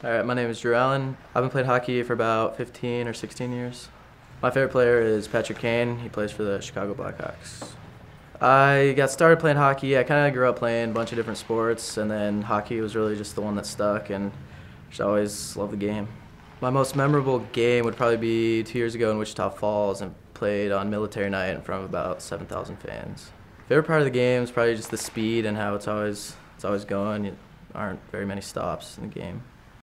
All right, my name is Drew Allen. I've been playing hockey for about 15 or 16 years. My favorite player is Patrick Kane. He plays for the Chicago Blackhawks. I got started playing hockey. I kind of grew up playing a bunch of different sports, and then hockey was really just the one that stuck, and just always loved the game. My most memorable game would probably be 2 years ago in Wichita Falls, and played on military night in front of about 7,000 fans. Favorite part of the game is probably just the speed and how it's always going. There aren't very many stops in the game.